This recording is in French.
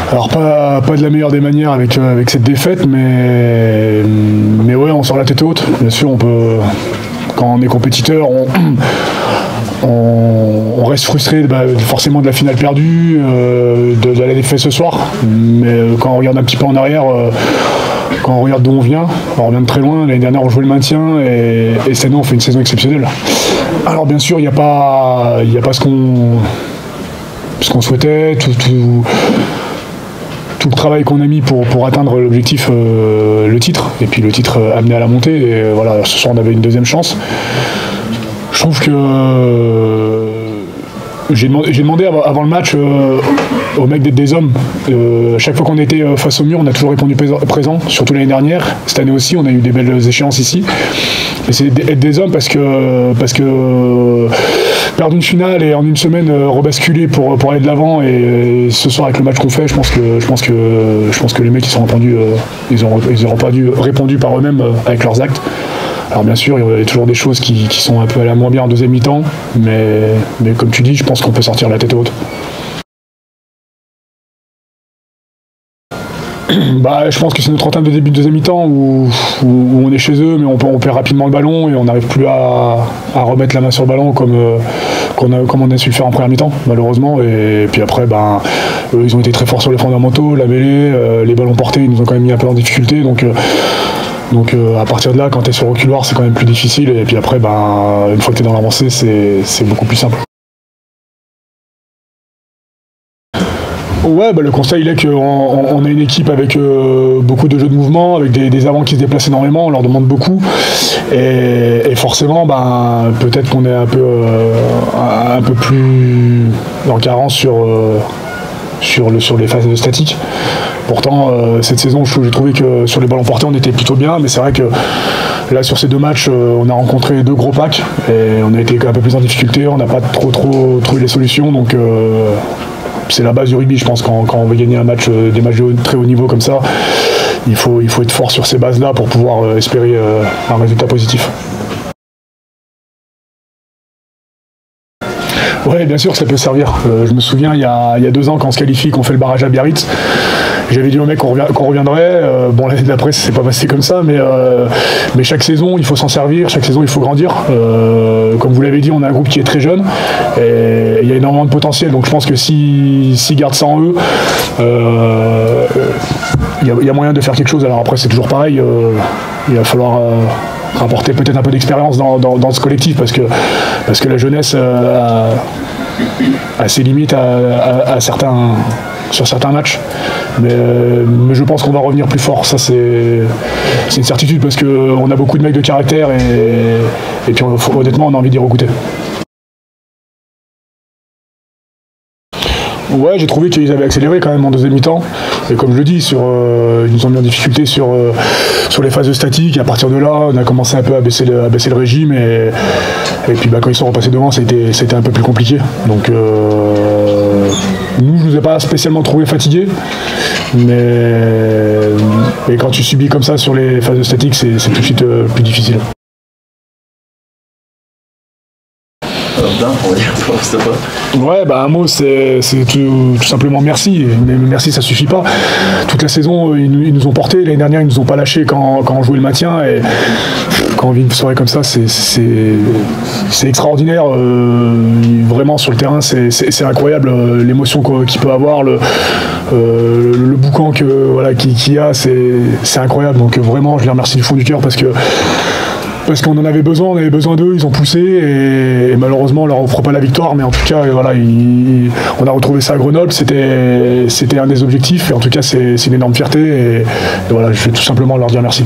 Alors pas de la meilleure des manières avec cette défaite, mais ouais, on sort la tête haute. Bien sûr, on peut, quand on est compétiteur, on reste frustré forcément de la finale perdue, de la défaite ce soir. Mais quand on regarde un petit peu en arrière, quand on regarde d'où on vient, on revient de très loin. L'année dernière, on jouait le maintien et cette année, on fait une saison exceptionnelle. Alors bien sûr, il n'y a pas ce qu'on souhaitait, tout le travail qu'on a mis pour atteindre l'objectif, le titre, et puis le titre amené à la montée. Et voilà, ce soir, on avait une deuxième chance. Je trouve que j'ai demandé avant le match aux mecs d'être des hommes. Chaque fois qu'on était face au mur, on a toujours répondu présent, surtout l'année dernière. Cette année aussi, on a eu des belles échéances ici. Mais c'est être des hommes parce que perdre une finale et en une semaine rebasculer pour aller de l'avant, et ce soir avec le match qu'on fait, je pense que les mecs qui sont répondus, ils auront pas dû répondu par eux-mêmes avec leurs actes. Alors bien sûr, il y a toujours des choses qui sont un peu à la moins bien en deuxième mi-temps, mais comme tu dis, je pense qu'on peut sortir la tête haute. Je pense que c'est notre entame de début de deuxième mi-temps où on est chez eux, mais on perd rapidement le ballon et on n'arrive plus à remettre la main sur le ballon comme on a su le faire en première mi-temps, malheureusement. Et puis après, eux, ils ont été très forts sur les fondamentaux, la mêlée, les ballons portés, ils nous ont quand même mis un peu en difficulté. Donc à partir de là, quand tu es sur reculoir, c'est quand même plus difficile. Et puis après, une fois que tu es dans l'avancée, c'est beaucoup plus simple. Ouais, le constat il est qu'on a une équipe avec beaucoup de jeux de mouvement, avec des avants qui se déplacent énormément, on leur demande beaucoup. Et forcément, peut-être qu'on est un peu plus en carence sur les phases statiques. Pourtant, cette saison, j'ai trouvé que sur les ballons portés, on était plutôt bien, mais c'est vrai que là, sur ces deux matchs, on a rencontré deux gros packs et on a été un peu plus en difficulté, on n'a pas trop trouvé les solutions, donc c'est la base du rugby, je pense, quand on veut gagner des matchs de très haut niveau comme ça, il faut être fort sur ces bases-là pour pouvoir espérer un résultat positif. Oui, bien sûr que ça peut servir. Je me souviens, il y a 2 ans, quand on se qualifie, qu'on fait le barrage à Biarritz, j'avais dit aux mecs qu'on reviendrait. L'année d'après, c'est pas passé comme ça, mais chaque saison, il faut s'en servir, chaque saison, il faut grandir. Comme vous l'avez dit, on a un groupe qui est très jeune, et il y a énormément de potentiel. Donc je pense que s'ils gardent ça en eux, il y a moyen de faire quelque chose. Alors après, c'est toujours pareil, il va falloir rapporter peut-être un peu d'expérience dans ce collectif, parce que la jeunesse a ses limites sur certains matchs, mais je pense qu'on va revenir plus fort, ça c'est une certitude, parce qu'on a beaucoup de mecs de caractère et puis honnêtement on a envie d'y regoûter. Ouais, j'ai trouvé qu'ils avaient accéléré quand même en deuxième mi-temps. Et comme je le dis, ils nous ont mis en difficulté sur les phases statiques. Et à partir de là, on a commencé un peu à baisser le régime. Et puis quand ils sont repassés devant, c'était un peu plus compliqué. Donc nous, je ne nous ai pas spécialement trouvé fatigués. Mais quand tu subis comme ça sur les phases statiques, c'est tout de suite plus difficile. Ouais, un mot, c'est tout simplement merci. Mais merci, ça suffit pas. Toute la saison, ils nous ont portés. L'année dernière, ils nous ont pas lâchés quand on jouait le maintien. Et quand on vit une soirée comme ça, c'est extraordinaire. Vraiment, sur le terrain, c'est incroyable. L'émotion qu'il peut avoir, le boucan qu'il y a, c'est incroyable. Donc vraiment, je les remercie du fond du cœur, parce qu'on en avait besoin, on avait besoin d'eux, ils ont poussé, et malheureusement on leur offre pas la victoire, mais en tout cas voilà, on a retrouvé ça à Grenoble, c'était un des objectifs, et en tout cas c'est une énorme fierté, et voilà, je vais tout simplement leur dire merci.